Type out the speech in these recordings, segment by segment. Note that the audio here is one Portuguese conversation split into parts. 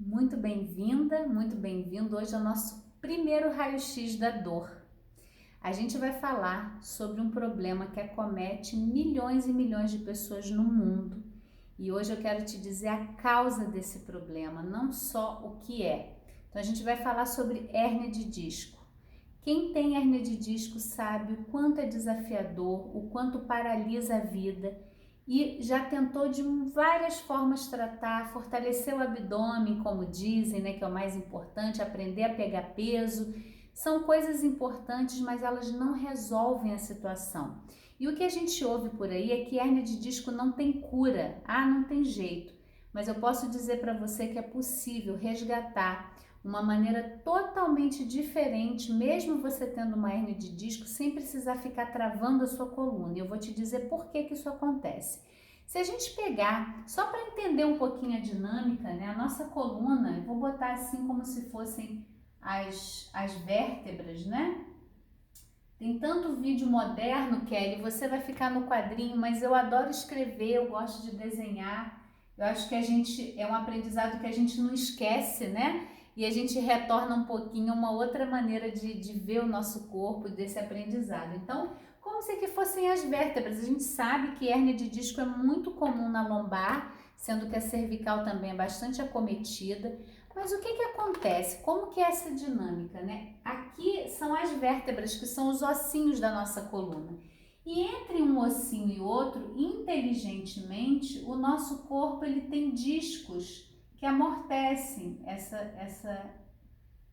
Muito bem-vinda, muito bem-vindo. Hoje é o nosso primeiro raio-x da dor. A gente vai falar sobre um problema que acomete milhões e milhões de pessoas no mundo. E hoje eu quero te dizer a causa desse problema, não só o que é. Então a gente vai falar sobre hérnia de disco. Quem tem hérnia de disco sabe o quanto é desafiador, o quanto paralisa a vida e já tentou de várias formas tratar, fortalecer o abdômen, como dizem, né, que é o mais importante, aprender a pegar peso. São coisas importantes, mas elas não resolvem a situação. E o que a gente ouve por aí é que hérnia de disco não tem cura, não tem jeito. Mas eu posso dizer para você que é possível resgatar uma maneira totalmente diferente, mesmo você tendo uma hérnia de disco, sem precisar ficar travando a sua coluna. Eu vou te dizer por que isso acontece. Se a gente pegar, só para entender um pouquinho a dinâmica, né, a nossa coluna, eu vou botar assim como se fossem as vértebras, né? Tem tanto vídeo moderno, Kelly, você vai ficar no quadrinho, mas eu adoro escrever, eu gosto de desenhar. Eu acho que é um aprendizado que a gente não esquece, né? E a gente retorna um pouquinho a uma outra maneira de ver o nosso corpo desse aprendizado. Então, como se que fossem as vértebras. A gente sabe que hérnia de disco é muito comum na lombar, sendo que a cervical também é bastante acometida. Mas o que acontece? Como que é essa dinâmica, né? Aqui são as vértebras, que são os ossinhos da nossa coluna. E entre um ossinho e outro, inteligentemente, o nosso corpo ele tem discos que amortecem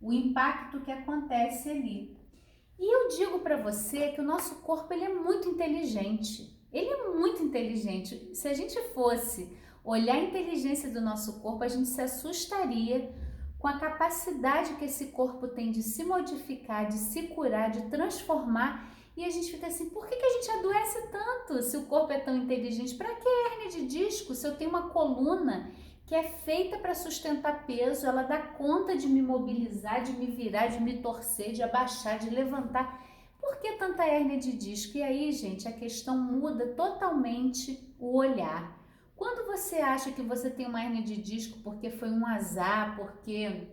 o impacto que acontece ali. E eu digo para você que o nosso corpo ele é muito inteligente. Ele é muito inteligente. Se a gente fosse olhar a inteligência do nosso corpo, a gente se assustaria com a capacidade que esse corpo tem de se modificar, de se curar, de transformar. E a gente fica assim, por que a gente adoece tanto se o corpo é tão inteligente? Para que hérnia de disco se eu tenho uma coluna que é feita para sustentar peso, ela dá conta de me mobilizar, de me virar, de me torcer, de abaixar, de levantar. Por que tanta hérnia de disco? E aí, gente, a questão muda totalmente o olhar. Quando você acha que você tem uma hérnia de disco porque foi um azar, porque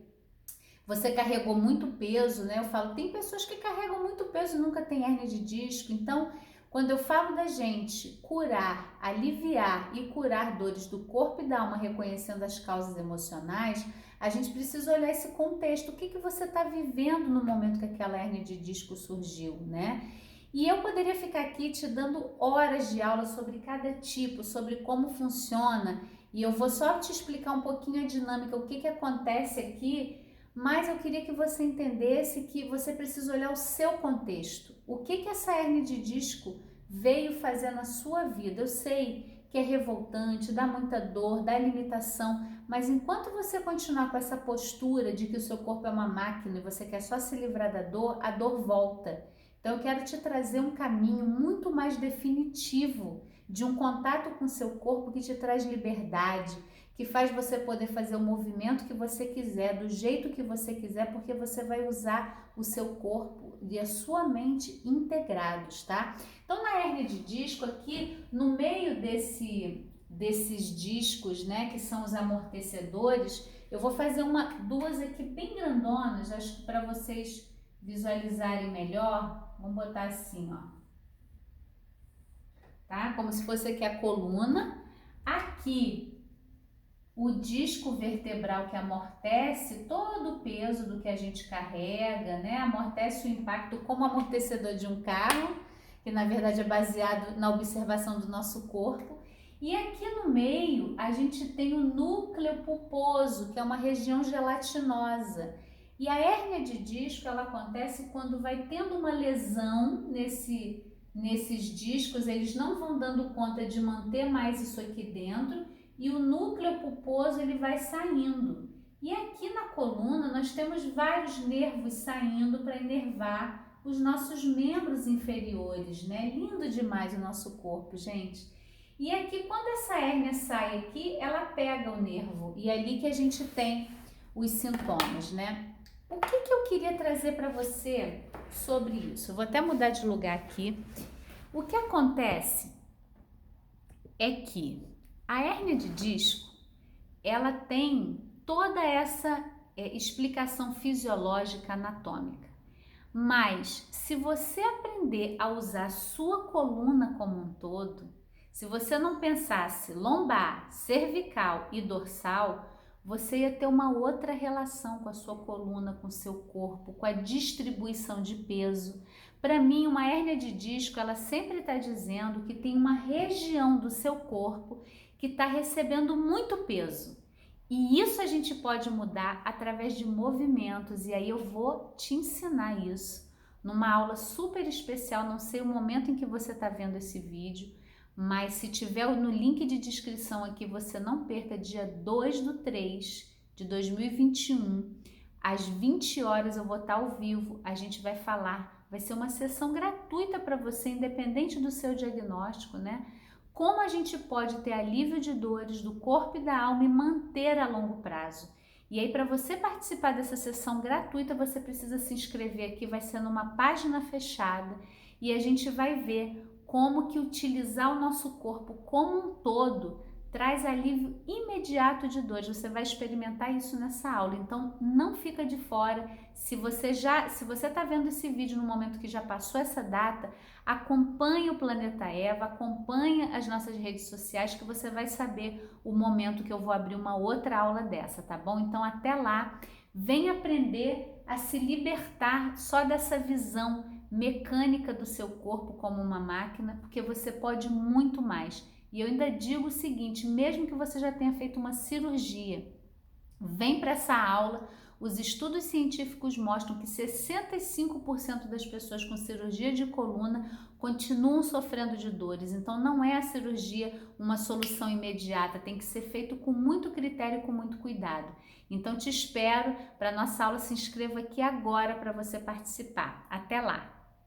você carregou muito peso, né? Eu falo, tem pessoas que carregam muito peso e nunca tem hérnia de disco. Então, quando eu falo da gente curar, aliviar e curar dores do corpo e da alma, reconhecendo as causas emocionais, a gente precisa olhar esse contexto. O que você está vivendo no momento que aquela hérnia de disco surgiu, né? E eu poderia ficar aqui te dando horas de aula sobre cada tipo, sobre como funciona, e eu vou só te explicar um pouquinho a dinâmica, o que acontece aqui, mas eu queria que você entendesse que você precisa olhar o seu contexto. O que essa hérnia de disco veio fazer na sua vida? Eu sei que é revoltante, dá muita dor, dá limitação, mas enquanto você continuar com essa postura de que o seu corpo é uma máquina e você quer só se livrar da dor, a dor volta. Então eu quero te trazer um caminho muito mais definitivo de um contato com o seu corpo que te traz liberdade, que faz você poder fazer o movimento que você quiser, do jeito que você quiser, porque você vai usar o seu corpo e a sua mente integrados, tá? Então, na hérnia de disco, aqui no meio desses discos, né, que são os amortecedores, eu vou fazer duas aqui bem grandonas, acho que para vocês visualizarem melhor, vamos botar assim, ó, tá? Como se fosse aqui a coluna, aqui o disco vertebral que amortece todo o peso do que a gente carrega, né? Amortece o impacto como amortecedor de um carro, que na verdade é baseado na observação do nosso corpo. E aqui no meio a gente tem o núcleo pulposo, que é uma região gelatinosa. E a hérnia de disco ela acontece quando vai tendo uma lesão nesses discos, eles não vão dando conta de manter mais isso aqui dentro e o núcleo pulposo ele vai saindo. E aqui na coluna nós temos vários nervos saindo para inervar os nossos membros inferiores, né? Lindo demais o nosso corpo, gente. E aqui quando essa hérnia sai aqui, ela pega o nervo e é ali que a gente tem os sintomas, né? O que eu queria trazer para você sobre isso? Eu vou até mudar de lugar aqui. O que acontece é que a hérnia de disco, ela tem toda essa explicação fisiológica anatômica. Mas se você aprender a usar a sua coluna como um todo, se você não pensasse lombar, cervical e dorsal, você ia ter uma outra relação com a sua coluna, com o seu corpo, com a distribuição de peso. Para mim, uma hérnia de disco, ela sempre está dizendo que tem uma região do seu corpo que está recebendo muito peso. E isso a gente pode mudar através de movimentos, e aí eu vou te ensinar isso numa aula super especial. Não sei o momento em que você está vendo esse vídeo, mas se tiver no link de descrição aqui, você não perca, dia 2/3 de 2021, às 20 horas eu vou estar ao vivo, a gente vai falar, vai ser uma sessão gratuita para você, independente do seu diagnóstico, né? Como a gente pode ter alívio de dores do corpo e da alma e manter a longo prazo. E aí, para você participar dessa sessão gratuita, você precisa se inscrever aqui, vai ser numa página fechada e a gente vai ver como que utilizar o nosso corpo como um todo traz alívio imediato de dores. Você vai experimentar isso nessa aula, então não fica de fora. Se você está vendo esse vídeo no momento que já passou essa data, acompanhe o Planeta Eva, acompanhe as nossas redes sociais, que você vai saber o momento que eu vou abrir uma outra aula dessa, tá bom? Então até lá, vem aprender a se libertar só dessa visão mecânica do seu corpo como uma máquina, porque você pode muito mais. E eu ainda digo o seguinte, mesmo que você já tenha feito uma cirurgia, vem para essa aula. Os estudos científicos mostram que 65% das pessoas com cirurgia de coluna continuam sofrendo de dores. Então não é a cirurgia uma solução imediata, tem que ser feito com muito critério e com muito cuidado. Então te espero para a nossa aula, se inscreva aqui agora para você participar. Até lá!